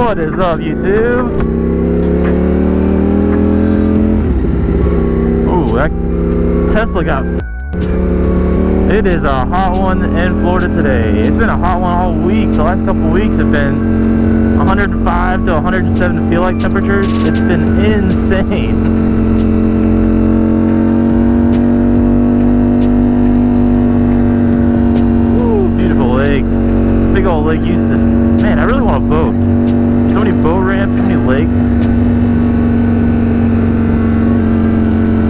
What is up, YouTube? Ooh, that Tesla got It is a hot one in Florida today. It's been a hot one all week. The last couple weeks have been 105 to 107 feel like temperatures. It's been insane. Big old lake uses. Man, I really want a boat. So many boat ramps, so many lakes.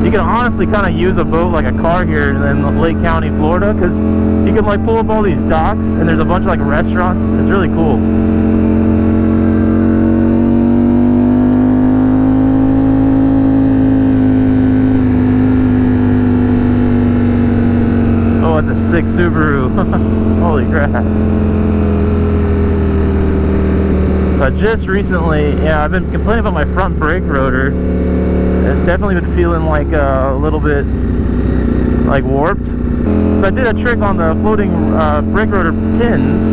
You can honestly kind of use a boat like a car here in Lake County, Florida, because you can like pull up all these docks and there's a bunch of like restaurants. It's really cool. Oh, it's a sick Subaru. Holy crap. So I just recently, I've been complaining about my front brake rotor. It's definitely been feeling like a little bit like warped. So I did a trick on the floating brake rotor pins.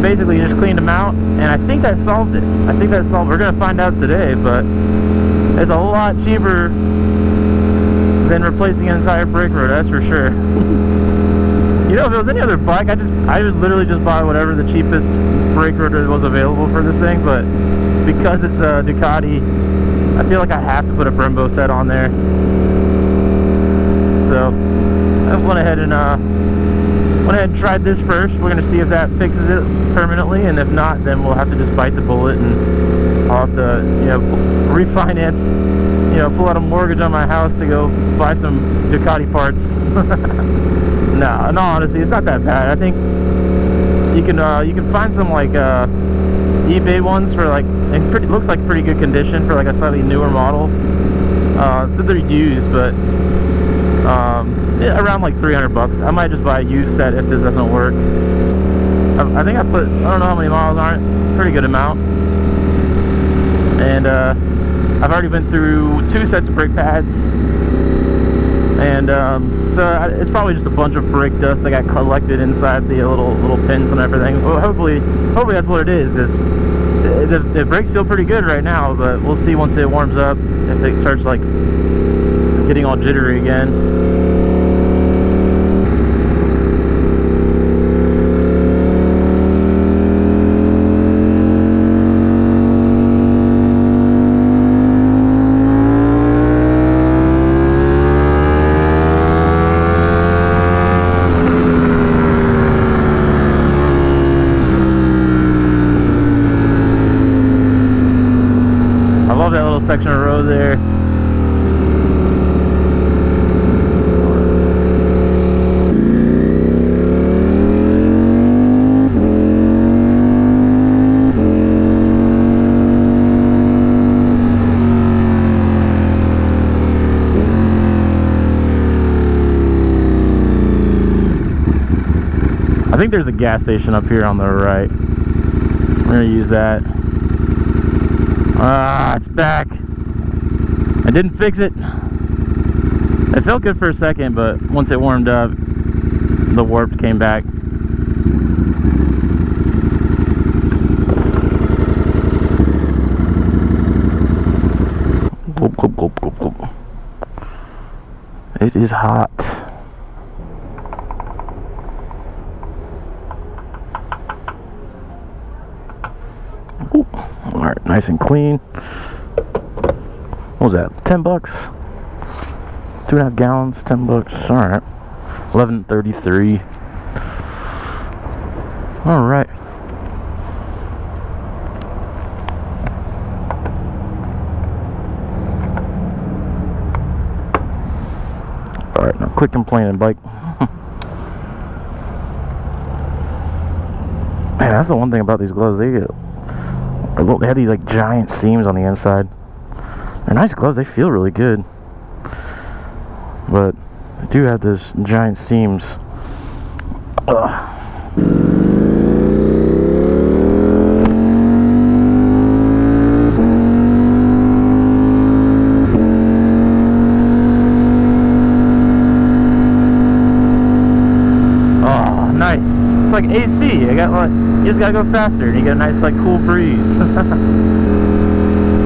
Basically just cleaned them out, and I think that solved it. We're gonna find out today, but it's a lot cheaper than replacing an entire brake rotor, that's for sure. You know, if it was any other bike, I would literally just buy whatever the cheapest brake rotor was available for this thing, but because it's a Ducati, I feel like I have to put a Brembo set on there. So I went ahead and tried this first. We're gonna see if that fixes it permanently, and if not, then we'll have to just bite the bullet, and I'll have to, refinance, pull out a mortgage on my house to go buy some Ducati parts. No, honestly, it's not that bad. I think you can find some like eBay ones for like, and looks like pretty good condition for like a slightly newer model. So they're used, but around like 300 bucks. I might just buy a used set if this doesn't work. I think I don't know how many miles on it. Pretty good amount. And I've already been through 2 sets of brake pads. And so it's probably just a bunch of brake dust that got collected inside the little pins and everything. Well, hopefully that's what it is, because the brakes feel pretty good right now, but we'll see once it warms up if it starts like getting all jittery again. Section of road there. I think there's a gas station up here on the right. We're gonna use that. It's back. I didn't fix it. It felt good for a second, but once it warmed up, the warp came back. Gulp, gulp, gulp, gulp, gulp. It is hot. Alright, nice and clean. What was that? 10 bucks? 2.5 gallons, 10 bucks. Alright. 11.33. Alright. Alright, now quit complaining, bike. Man, that's the one thing about these gloves. They have these like giant seams on the inside. They're nice gloves, they feel really good, but they do have those giant seams. Ugh. Oh, nice. That's like AC. I got like, you just gotta go faster, and you get a nice like cool breeze.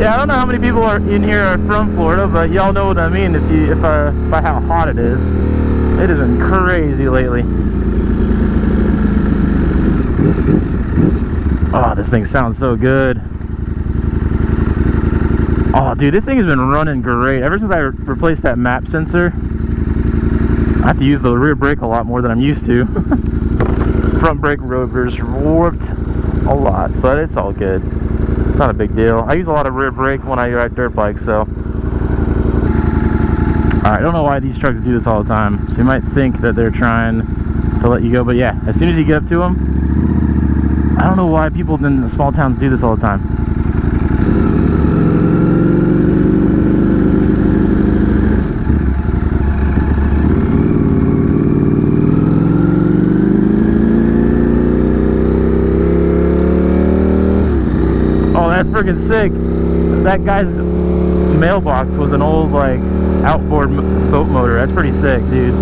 Yeah, I don't know how many people are in here are from Florida, but y'all know what I mean. By how hot it is. It has been crazy lately. Oh, this thing sounds so good. Oh, dude, this thing has been running great. Ever since I replaced that map sensor, I have to use the rear brake a lot more than I'm used to. Front brake rotors warped a lot, but it's all good. It's not a big deal. I use a lot of rear brake when I ride dirt bikes, so. Alright, I don't know why these trucks do this all the time. So you might think that they're trying to let you go, but yeah, as soon as you get up to them, I don't know why people in small towns do this all the time. That's freaking sick. That guy's mailbox was an old like outboard boat motor. That's pretty sick, dude.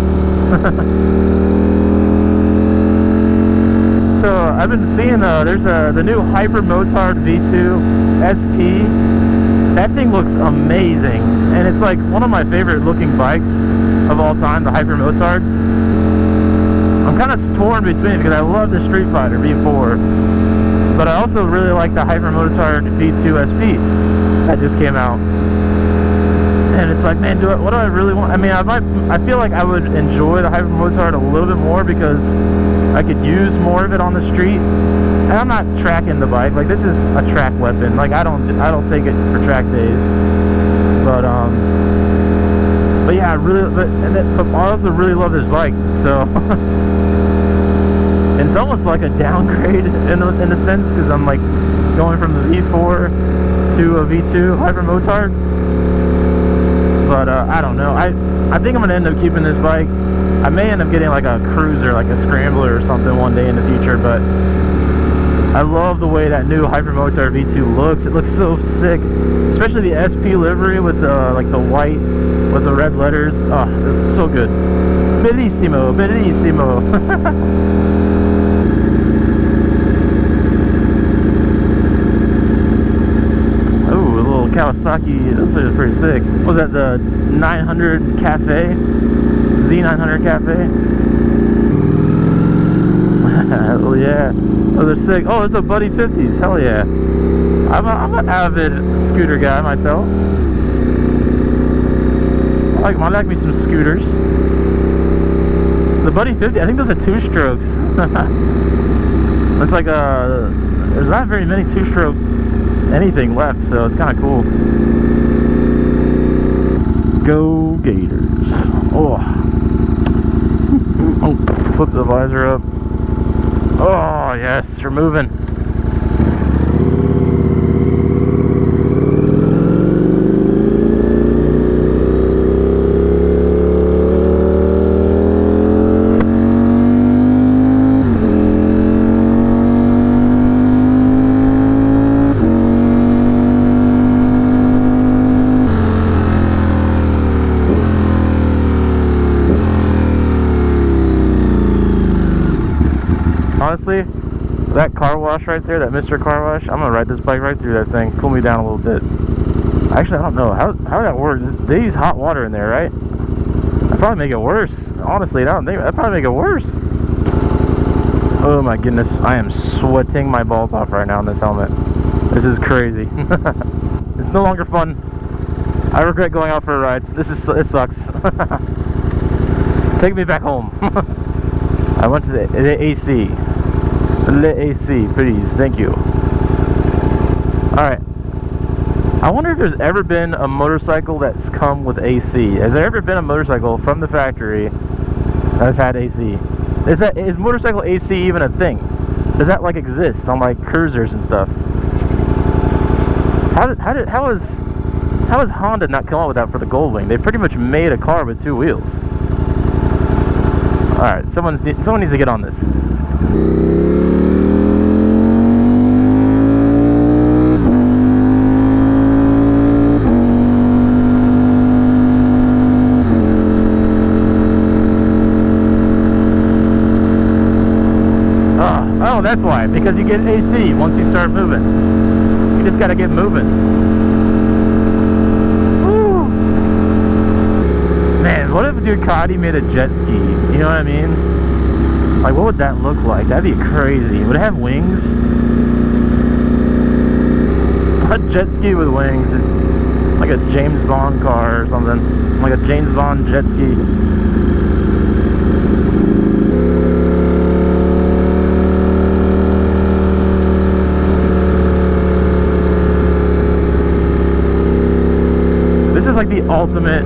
So I've been seeing there's the new Hyper Motard V2 SP. That thing looks amazing, and it's like one of my favorite looking bikes of all time, the Hyper Motards. I'm kind of torn between it because I love the Streetfighter V4, but I also really like the Hyper Motard V2 SP that just came out. And it's like, man, what do I really want? I mean, I feel like I would enjoy the Hyper Motard a little bit more because I could use more of it on the street. And I'm not tracking the bike. Like, this is a track weapon. Like, I don't take it for track days. But yeah, but I also really love this bike. So it's almost like a downgrade in a sense, because I'm like going from the V4 to a V2 Hyper Motard. But I don't know. I think I'm gonna end up keeping this bike. I may end up getting like a cruiser, like a scrambler or something one day in the future. But I love the way that new Hyper Motard V2 looks. It looks so sick, especially the SP livery with the like the white with the red letters. Oh, it's so good. Bellissimo, bellissimo. Kawasaki, this is pretty sick. What was that, the 900 Cafe? Z900 Cafe? Hell yeah. Oh, they're sick. Oh, it's a Buddy 50s. Hell yeah. I'm an avid scooter guy myself. I like me some scooters. The Buddy 50, I think those are 2-strokes. It's like there's not very many 2-stroke anything left, so it's kind of cool. Go Gators. Oh, flip the visor up. Oh yes, we're moving. Honestly, that car wash right there, that Mr. Car Wash, I'm gonna ride this bike right through that thing, cool me down a little bit. Actually, I don't know how that works. They use hot water in there, right? That'd probably make it worse. Honestly, that'd probably make it worse. Oh my goodness, I am sweating my balls off right now in this helmet. This is crazy. It's no longer fun. I regret going out for a ride. It sucks. Take me back home. I went to the AC. Le AC, please. Thank you. Alright. I wonder if there's ever been a motorcycle that's come with AC. Has there ever been a motorcycle from the factory that's had AC? Is motorcycle AC even a thing? Does that like exist on like cruisers and stuff? How has Honda not come up with that for the Goldwing? They pretty much made a car with 2 wheels. Alright, someone needs to get on this. Oh, that's why. Because you get AC once you start moving. You just gotta get moving. Woo. Man, what if Ducati made a jet ski? You know what I mean? Like, what would that look like? That'd be crazy. Would it have wings? A jet ski with wings. Like a James Bond car or something. Like a James Bond jet ski. This is like the ultimate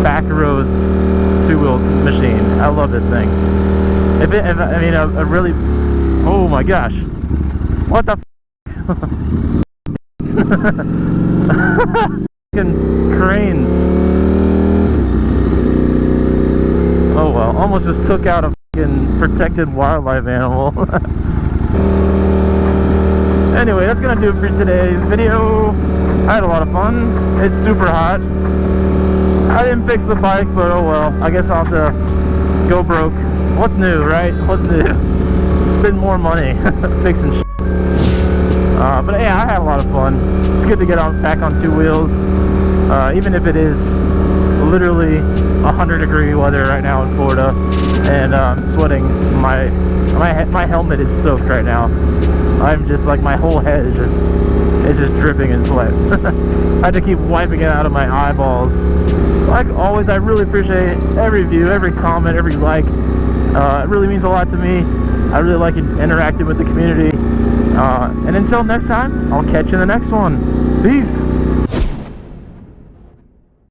backroads two-wheel machine. I love this thing. I mean, a really... Oh my gosh. What the f***? Cranes. Oh well, almost just took out a fucking protected wildlife animal. Anyway, that's gonna do it for today's video. I had a lot of fun. It's super hot. I didn't fix the bike, but oh well. I guess I'll have to go broke. What's new, right? What's new? Spend more money fixing shit. But yeah, I had a lot of fun. It's good to get back on two wheels, even if it is literally 100-degree weather right now in Florida, and I'm sweating. My helmet is soaked right now. I'm just like, my whole head is just dripping in sweat. I had to keep wiping it out of my eyeballs. Like always, I really appreciate every view, every comment, every like. It really means a lot to me. I really like interacting with the community. And until next time, I'll catch you in the next one. Peace!